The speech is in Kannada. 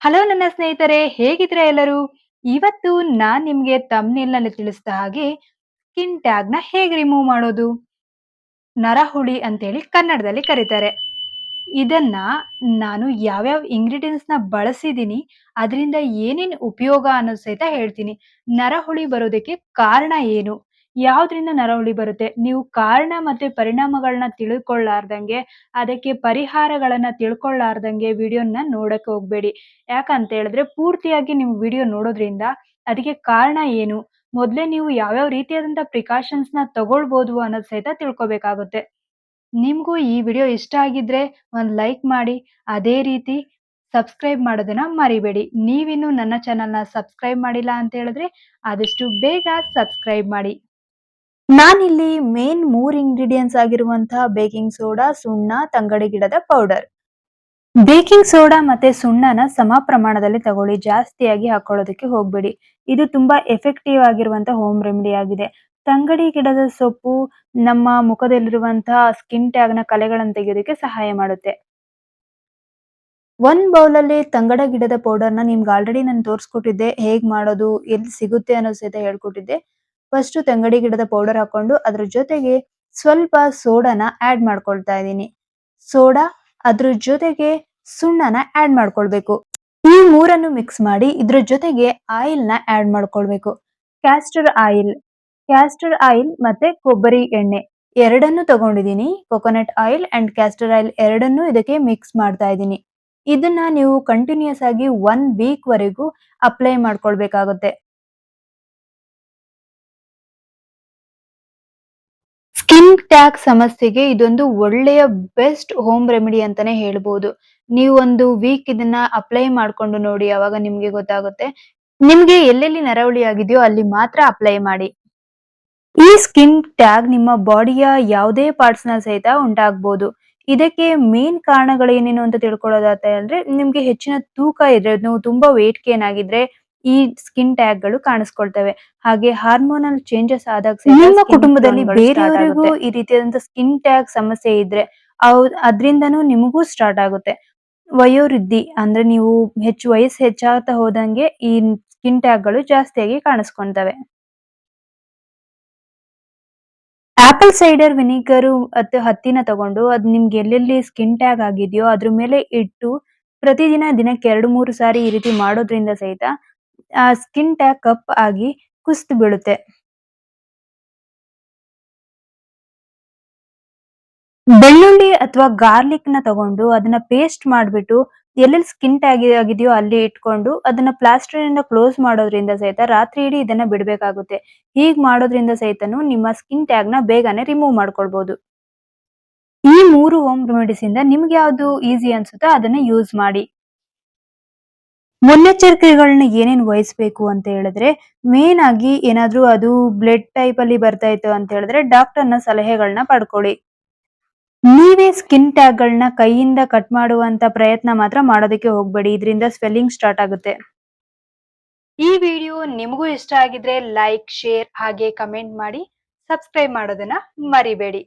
ಹಲೋ ನನ್ನ ಸ್ನೇಹಿತರೆ, ಹೇಗಿದ್ದೀರಾ ಎಲ್ಲರೂ? ಇವತ್ತು ನಾನ್ ನಿಮ್ಗೆ ಥಂಬ್‌ನೇಲ್‌ನಲ್ಲಿ ತಿಳಿಸಿದ ಹಾಗೆ ಸ್ಕಿನ್ ಟ್ಯಾಗ್‌ನ ಹೇಗೆ ರಿಮೂವ್ ಮಾಡೋದು? ನರಹುಳಿ ಅಂತೇಳಿ ಕನ್ನಡದಲ್ಲಿ ಕರೀತಾರೆ. ಇದನ್ನ ನಾನು ಯಾವ್ಯಾವ ಇಂಗ್ರೀಡಿಯೆಂಟ್ಸ್‌ನ ಬಳಸಿದೀನಿ, ಅದರಿಂದ ಏನೇನ್ ಉಪಯೋಗ ಅನ್ನೋದು ಸಹಿತ ಹೇಳ್ತೀನಿ. ನರಹುಳಿ ಬರೋದಕ್ಕೆ ಕಾರಣ ಏನು? ಯಾವ್ದ್ರಿಂದ ನರಹುಳಿ ಬರುತ್ತೆ? ನೀವು ಕಾರಣ ಮತ್ತೆ ಪರಿಣಾಮಗಳನ್ನ ತಿಳ್ಕೊಳ್ಳಾರ್ದಂಗೆ, ಅದಕ್ಕೆ ಪರಿಹಾರಗಳನ್ನ ತಿಳ್ಕೊಳ್ಳಾರ್ದಂಗೆ ವಿಡಿಯೋನ ನೋಡಕ್ ಹೋಗ್ಬೇಡಿ. ಯಾಕಂತೇಳಿದ್ರೆ ಪೂರ್ತಿಯಾಗಿ ನೀವು ವಿಡಿಯೋ ನೋಡೋದ್ರಿಂದ ಅದಕ್ಕೆ ಕಾರಣ ಏನು? ಮೊದ್ಲೇ ನೀವು ಯಾವ್ಯಾವ ರೀತಿಯಾದಂಥ ಪ್ರಿಕಾಷನ್ಸ್‌ನ ತಗೊಳ್ಬೋದು ಅನ್ನೋದು ಸಹಿತ ತಿಳ್ಕೋಬೇಕಾಗುತ್ತೆ. ನಿಮ್ಗೂ ಈ ವಿಡಿಯೋ ಇಷ್ಟ ಆಗಿದ್ರೆ ಒಂದ್ ಲೈಕ್ ಮಾಡಿ. ಅದೇ ರೀತಿ ಸಬ್ಸ್ಕ್ರೈಬ್ ಮಾಡೋದನ್ನ ಮರಿಬೇಡಿ. ನೀವಿನ್ನು ನನ್ನ ಚಾನಲ್‌ನ ಸಬ್ಸ್ಕ್ರೈಬ್ ಮಾಡಿಲ್ಲ ಅಂತ ಹೇಳಿದ್ರೆ ಆದಷ್ಟು ಬೇಗ ಸಬ್ಸ್ಕ್ರೈಬ್ ಮಾಡಿ. ನಾನಿಲ್ಲಿ ಮೇನ್ 3 ಇಂಗ್ರೀಡಿಯೆಂಟ್ಸ್ ಆಗಿರುವಂತಹ ಬೇಕಿಂಗ್ ಸೋಡಾ, ಸುಣ್ಣ, ತಂಗಡಿ ಗಿಡದ ಪೌಡರ್. ಬೇಕಿಂಗ್ ಸೋಡಾ ಮತ್ತೆ ಸುಣ್ಣನ ಸಮ ಪ್ರಮಾಣದಲ್ಲಿ ತಗೊಳ್ಳಿ. ಜಾಸ್ತಿಯಾಗಿ ಹಾಕೊಳ್ಳೋದಕ್ಕೆ ಹೋಗ್ಬೇಡಿ. ಇದು ತುಂಬಾ ಎಫೆಕ್ಟಿವ್ ಆಗಿರುವಂತಹ ಹೋಮ್ ರೆಮಿಡಿ ಆಗಿದೆ. ತಂಗಡಿ ಗಿಡದ ಸೊಪ್ಪು ನಮ್ಮ ಮುಖದಲ್ಲಿರುವಂತಹ ಸ್ಕಿನ್ ಟ್ಯಾಗ್‌ನ ಕಲೆಗಳನ್ನು ತೆಗೆಯೋದಕ್ಕೆ ಸಹಾಯ ಮಾಡುತ್ತೆ. 1 ಬೌಲಲ್ಲಿ ತಂಗಡ ಗಿಡದ ಪೌಡರ್‌ನ ನಿಮ್ಗೆ ಆಲ್ರೆಡಿ ನಾನು ತೋರಿಸ್ಕೊಟ್ಟಿದ್ದೆ. ಹೇಗ್ ಮಾಡೋದು, ಎಲ್ಲಿ ಸಿಗುತ್ತೆ ಅನ್ನೋದು ಸಹಿತ ಹೇಳ್ಕೊಟ್ಟಿದ್ದೆ. ಫಸ್ಟು ತಂಗಡಿ ಗಿಡದ ಪೌಡರ್ ಹಾಕೊಂಡು ಅದ್ರ ಜೊತೆಗೆ ಸ್ವಲ್ಪ ಸೋಡಾನ ಆಡ್ ಮಾಡ್ಕೊಳ್ತಾ ಇದ್ದೀನಿ. ಸೋಡಾ ಅದ್ರ ಜೊತೆಗೆ ಸುಣ್ಣನ ಆಡ್ ಮಾಡ್ಕೊಳ್ಬೇಕು. ಈ ಮೂರನ್ನು ಮಿಕ್ಸ್ ಮಾಡಿ ಇದ್ರ ಜೊತೆಗೆ ಆಯಿಲ್‌ನ ಆಡ್ ಮಾಡ್ಕೊಳ್ಬೇಕು. ಕ್ಯಾಸ್ಟರ್ ಆಯಿಲ್, ಕ್ಯಾಸ್ಟರ್ ಆಯಿಲ್ ಮತ್ತೆ ಕೊಬ್ಬರಿ ಎಣ್ಣೆ ಎರಡನ್ನೂ ತಗೊಂಡಿದ್ದೀನಿ. Coconut oil and castor oil ಎರಡನ್ನೂ ಇದಕ್ಕೆ ಮಿಕ್ಸ್ ಮಾಡ್ತಾ ಇದ್ದೀನಿ. ಇದನ್ನ ನೀವು ಕಂಟಿನ್ಯೂಯಸ್ ಆಗಿ 1 ವೀಕ್ ವರೆಗೂ ಅಪ್ಲೈ ಮಾಡ್ಕೊಳ್ಬೇಕಾಗುತ್ತೆ. ಸ್ಕಿನ್ ಟ್ಯಾಗ್ ಸಮಸ್ಯೆಗೆ ಇದೊಂದು ಒಳ್ಳೆಯ ಬೆಸ್ಟ್ ಹೋಮ್ ರೆಮಿಡಿ ಅಂತಾನೆ ಹೇಳ್ಬೋದು. ನೀವು ಒಂದು ವೀಕ್ ಇದನ್ನ ಅಪ್ಲೈ ಮಾಡ್ಕೊಂಡು ನೋಡಿ. ಅವಾಗ ನಿಮ್ಗೆ ಗೊತ್ತಾಗುತ್ತೆ. ನಿಮ್ಗೆ ಎಲ್ಲೆಲ್ಲಿ ನರಹುಳಿ ಆಗಿದೆಯೋ ಅಲ್ಲಿ ಮಾತ್ರ ಅಪ್ಲೈ ಮಾಡಿ. ಈ ಸ್ಕಿನ್ ಟ್ಯಾಗ್ ನಿಮ್ಮ ಬಾಡಿಯ ಯಾವುದೇ ಪಾರ್ಟ್ಸ್‌ನ ಸಹಿತ ಉಂಟಾಗ್ಬೋದು. ಇದಕ್ಕೆ ಮೇನ್ ಕಾರಣಗಳೇನೇನು ಅಂತ ತಿಳ್ಕೊಳ್ಳೋದಾತ ಅಂದ್ರೆ ನಿಮ್ಗೆ ಹೆಚ್ಚಿನ ತೂಕ ಇದ್ರೆ, ನೀವು ತುಂಬಾ ವೇಟ್ ಗೇನ್ ಆಗಿದ್ರೆ ಈ ಸ್ಕಿನ್ ಟ್ಯಾಗ್‌ಗಳು ಕಾಣಿಸ್ಕೊಳ್ತವೆ. ಹಾಗೆ ಹಾರ್ಮೋನಲ್ ಚೇಂಜಸ್ ಆದಾಗ ಸಹಿತ ನಿಮ್ಮ ಕುಟುಂಬದಲ್ಲಿ ಬೇರೆಯವರಿಗೂ ಈ ರೀತಿಯಾದಂತ ಸ್ಕಿನ್ ಟ್ಯಾಗ್ ಸಮಸ್ಯೆ ಇದ್ರೆ ಅದ್ರಿಂದನೂ ನಿಮಗೂ ಸ್ಟಾರ್ಟ್ ಆಗುತ್ತೆ. ವಯೋವೃದ್ಧಿ ಅಂದ್ರೆ ನೀವು ವಯಸ್ಸು ಹೆಚ್ಚಾಗ್ತಾ ಹೋದಂಗೆ ಈ ಸ್ಕಿನ್ ಟ್ಯಾಗ್‌ಗಳು ಜಾಸ್ತಿಯಾಗಿ ಕಾಣಿಸ್ಕೊಂತವೆ. ಆಪಲ್ ಸೈಡರ್ ವಿನಿಗರು ಮತ್ತು ಹತ್ತಿನ ತಗೊಂಡು ಅದ್ ನಿಮ್ಗೆ ಎಲ್ಲೆಲ್ಲಿ ಸ್ಕಿನ್ ಟ್ಯಾಗ್ ಆಗಿದೆಯೋ ಅದ್ರ ಮೇಲೆ ಇಟ್ಟು ಪ್ರತಿದಿನ ದಿನಕ್ಕೆ 2-3 ಸಾರಿ ಈ ರೀತಿ ಮಾಡೋದ್ರಿಂದ ಸಹಿತ ಆ ಸ್ಕಿನ್ ಟ್ಯಾಗ್ ಕಪ್ ಆಗಿ ಕುಸ್ದು ಬೀಳುತ್ತೆ. ಬೆಳ್ಳುಳ್ಳಿ ಅಥವಾ ಗಾರ್ಲಿಕ್‌ನ ತಗೊಂಡು ಅದನ್ನ ಪೇಸ್ಟ್ ಮಾಡ್ಬಿಟ್ಟು ಎಲ್ಲೆಲ್ಲಿ ಸ್ಕಿನ್ ಟ್ಯಾಗ್ ಆಗಿದೆಯೋ ಅಲ್ಲಿ ಇಟ್ಕೊಂಡು ಅದನ್ನ ಪ್ಲಾಸ್ಟರ್‌ನಿಂದ ಕ್ಲೋಸ್ ಮಾಡೋದ್ರಿಂದ ಸಹಿತ ರಾತ್ರಿ ಇಡೀ ಇದನ್ನ ಬಿಡ್ಬೇಕಾಗುತ್ತೆ. ಹೀಗ್ ಮಾಡೋದ್ರಿಂದ ಸಹಿತನು ನಿಮ್ಮ ಸ್ಕಿನ್ ಟ್ಯಾಗ್‌ನ ಬೇಗನೆ ರಿಮೂವ್ ಮಾಡ್ಕೊಳ್ಬೋದು. ಈ 3 ಹೋಮ್ ರೆಮಿಡೀಸ್ ಇಂದ ನಿಮ್ಗೆ ಯಾವ್ದು ಈಸಿ ಅನ್ಸುತ್ತೋ ಅದನ್ನ ಯೂಸ್ ಮಾಡಿ. ಮುನ್ನೆಚ್ಚರಿಕೆಗಳನ್ನ ಏನೇನ್ ವಹಿಸ್ಬೇಕು ಅಂತ ಹೇಳಿದ್ರೆ, ಮೇನ್ ಆಗಿ ಏನಾದ್ರೂ ಅದು ಬ್ಲಡ್ ಟೈಪ್ ಅಲ್ಲಿ ಬರ್ತಾ ಇತ್ತು ಅಂತ ಹೇಳಿದ್ರೆ ಡಾಕ್ಟರ್‌ನ ಸಲಹೆಗಳನ್ನ ಪಡ್ಕೊಳ್ಳಿ. ನೀವೇ ಸ್ಕಿನ್ ಟ್ಯಾಗ್‌ಗಳನ್ನ ಕೈಯಿಂದ ಕಟ್ ಮಾಡುವಂತ ಪ್ರಯತ್ನ ಮಾತ್ರ ಮಾಡೋದಕ್ಕೆ ಹೋಗ್ಬೇಡಿ. ಇದರಿಂದ ಸ್ವೆಲ್ಲಿಂಗ್ ಸ್ಟಾರ್ಟ್ ಆಗುತ್ತೆ. ಈ ವಿಡಿಯೋ ನಿಮಗೂ ಇಷ್ಟ ಆಗಿದ್ರೆ ಲೈಕ್, ಶೇರ್ ಹಾಗೆ ಕಮೆಂಟ್ ಮಾಡಿ. ಸಬ್ಸ್ಕ್ರೈಬ್ ಮಾಡೋದನ್ನ ಮರಿಬೇಡಿ.